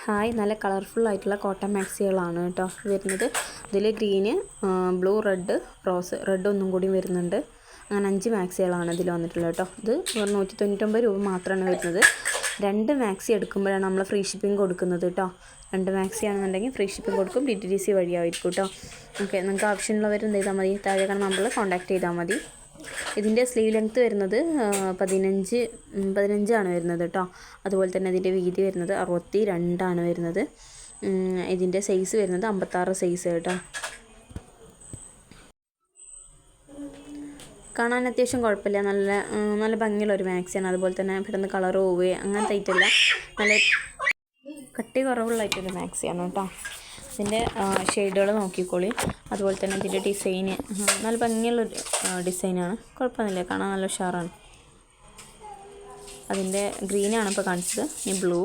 Hi, നല്ല colourful ആയിട്ടുള്ള cotton മാക്സികളാണ് കേട്ടോ വരുന്നത്. ഇതിൽ green, blue, red, rose, red ഒന്നും കൂടി വരുന്നുണ്ട്. അങ്ങനെ 5 മാക്സികളാണ് ഇതിൽ വന്നിട്ടുള്ളത് കേട്ടോ. ഇത് 199 രൂപ മാത്രമാണ് വരുന്നത്. 2 മാക്സി എടുക്കുമ്പോഴാണ് നമ്മൾ ഫ്രീ ഷിപ്പിംഗ് കൊടുക്കുന്നത് കേട്ടോ. 2 മാക്സി ആണെന്നുണ്ടെങ്കിൽ ഫ്രീ ഷിപ്പിംഗ് കൊടുക്കും. DTDC വഴിയായിരിക്കും കേട്ടോ. ഓക്കെ, നിങ്ങൾക്ക് ആവശ്യമുള്ളവർ എന്ത് ചെയ്താൽ മതി, താഴെ കാണുന്ന നമ്പറിൽ കോൺടാക്ട് ചെയ്താൽ മതി. ഇതിൻ്റെ സ്ലീവ് ലെങ്ത്ത് വരുന്നത് 15 ആണ് വരുന്നത് കേട്ടോ. അതുപോലെ തന്നെ ഇതിൻ്റെ വീതി വരുന്നത് 62 ആണ് വരുന്നത്. ഇതിൻ്റെ സൈസ് വരുന്നത് 56 സൈസ് കേട്ടോ. കാണാൻ അത്യാവശ്യം കുഴപ്പമില്ല, നല്ല ഭംഗിയുള്ളൊരു മാക്സിയാണ്. അതുപോലെ തന്നെ പെട്ടെന്ന് കളർ പോവുക അങ്ങനത്തെ ഐറ്റമല്ല, നല്ല കട്ടി കുറവുള്ളായിട്ടൊരു മാക്സിയാണ് കേട്ടോ. ഇതിൻ്റെ ഷെയ്ഡുകൾ നോക്കിക്കോളി. അതുപോലെ തന്നെ ഇതിൻ്റെ ഡിസൈന് നല്ല ഭംഗിയുള്ളൊരു ഡിസൈനാണ്, കുഴപ്പമൊന്നുമില്ല, കാണാൻ നല്ല ഉഷാറാണ്. അതിൻ്റെ ഗ്രീനാണ് ഇപ്പോൾ കാണിച്ചത്. ഈ ബ്ലൂ,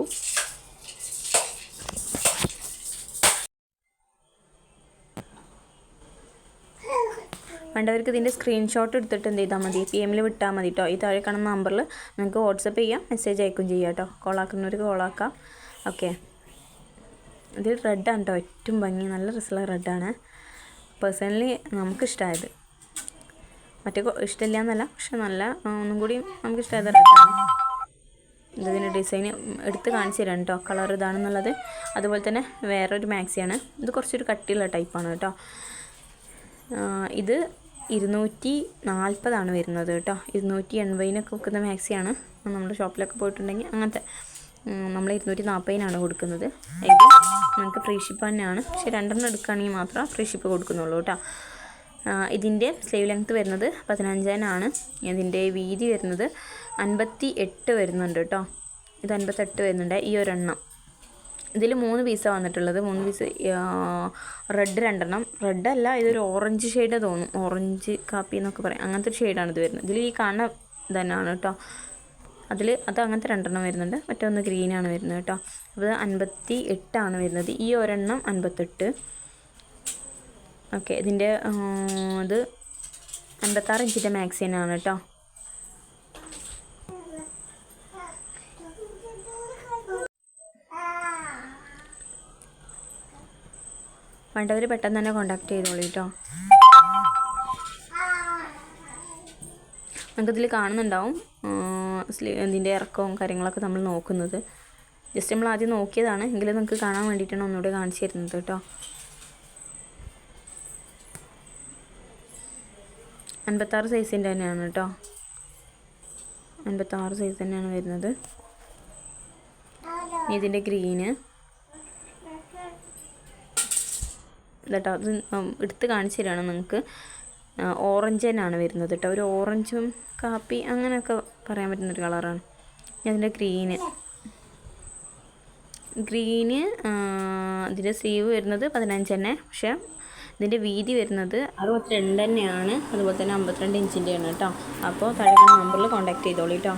വേണ്ടവർക്ക് ഇതിൻ്റെ സ്ക്രീൻഷോട്ട് എടുത്തിട്ട് എന്ത് ചെയ്താൽ മതി, PM വിട്ടാൽ മതി കേട്ടോ. ഈ താഴെ കാണുന്ന നമ്പറിൽ നിങ്ങൾക്ക് വാട്സപ്പ് ചെയ്യാം, മെസ്സേജ് അയക്കും ചെയ്യാം കേട്ടോ. കോളാക്കുന്നവർക്ക് കോളാക്കാം. ഓക്കെ, ഇതിൽ റെഡാണ് കേട്ടോ ഏറ്റവും ഭംഗി, നല്ല രസമുള്ള റെഡാണ്. പേഴ്സണലി നമുക്കിഷ്ടമായത്, മറ്റേ ഇഷ്ടമില്ല എന്നല്ല, പക്ഷെ നല്ല ഒന്നും കൂടി നമുക്കിഷ്ടമായത് റെഡാണ്. ഇതിൻ്റെ ഡിസൈന് എടുത്ത് കാണിച്ചു തരാം കേട്ടോ, കളർ ഇതാണെന്നുള്ളത്. അതുപോലെ തന്നെ വേറൊരു മാക്സിയാണ്, ഇത് കുറച്ചൊരു കട്ടിയുള്ള ടൈപ്പാണ് കേട്ടോ. ഇത് 240 വരുന്നത് കേട്ടോ. 280 വെക്കുന്ന മാക്സിയാണ്. നമ്മുടെ ഷോപ്പിലൊക്കെ പോയിട്ടുണ്ടെങ്കിൽ അങ്ങനത്തെ നമ്മൾ 240 കൊടുക്കുന്നത്. ഇത് നമുക്ക് ഫ്രീ ഷിപ്പ് തന്നെയാണ്, പക്ഷേ 2 എടുക്കുകയാണെങ്കിൽ മാത്രമേ ഫ്രീ ഷിപ്പ് കൊടുക്കുന്നുള്ളൂ കേട്ടോ. ഇതിൻ്റെ സ്ലീവ് ലെങ്ത്ത് വരുന്നത് 15 ആണ്. ഇതിൻ്റെ വീതി വരുന്നത് 58 വരുന്നുണ്ട് കേട്ടോ. ഇത് 58 വരുന്നുണ്ട്. ഈ ഒരെണ്ണം ഇതിൽ 3 പീസാണ് വന്നിട്ടുള്ളത്. 3 പീസ് റെഡ് 2 റെഡല്ല, ഇതൊരു ഓറഞ്ച് ഷെയ്ഡ് തോന്നും, ഓറഞ്ച് കാപ്പി എന്നൊക്കെ പറയാം, അങ്ങനത്തെ ഒരു ഷെയ്ഡാണ് ഇത് വരുന്നത്. ഇതിൽ ഈ കാണുന്ന തന്നെയാണ് കേട്ടോ. അത് അങ്ങനത്തെ 2 വരുന്നുണ്ട്. മറ്റൊന്ന് ഗ്രീനാണ് വരുന്നത് കേട്ടോ. അത് 58 വരുന്നത്. ഈ ഒരെണ്ണം 58. ഓക്കെ, ഇതിൻ്റെ ഇത് 56 ഇഞ്ചിൻ്റെ മാക്സിനാണ് കേട്ടോ. വേണ്ടവർ പെട്ടെന്ന് തന്നെ കോൺടാക്ട് ചെയ്തോളൂ കേട്ടോ. നമുക്കിതിൽ കാണുന്നുണ്ടാവും ഇതിൻ്റെ ഇറക്കവും കാര്യങ്ങളൊക്കെ നമ്മൾ നോക്കുന്നത്. ജസ്റ്റ് നമ്മൾ ആദ്യം നോക്കിയതാണ്, എങ്കിലും നിങ്ങൾക്ക് കാണാൻ വേണ്ടിയിട്ടാണ് ഒന്നുകൂടെ കാണിച്ചു തരുന്നത് കേട്ടോ. 56 സൈസിൻ്റെ തന്നെയാണ് കേട്ടോ. 56 സൈസ് തന്നെയാണ് വരുന്നത്. ഇതിൻ്റെ ഗ്രീന് കേട്ടോ, അത് എടുത്ത് കാണിച്ചു തരാണ് നിങ്ങൾക്ക്. ഓറഞ്ച് തന്നെയാണ് വരുന്നത് കേട്ടോ. ഒരു ഓറഞ്ചും കാപ്പി അങ്ങനെയൊക്കെ പറയാൻ പറ്റുന്നൊരു കളറാണ്. അതിൻ്റെ ഗ്രീന് ഇതിൻ്റെ സ്ലീവ് വരുന്നത് 15 തന്നെ, പക്ഷേ ഇതിൻ്റെ വീതി വരുന്നത് 62 തന്നെയാണ്. അതുപോലെ തന്നെ 52 ഇഞ്ചിൻ്റെയാണ് കേട്ടോ. അപ്പോൾ താഴെ നമ്പറിൽ കോൺടാക്ട് ചെയ്തോളൂ കേട്ടോ.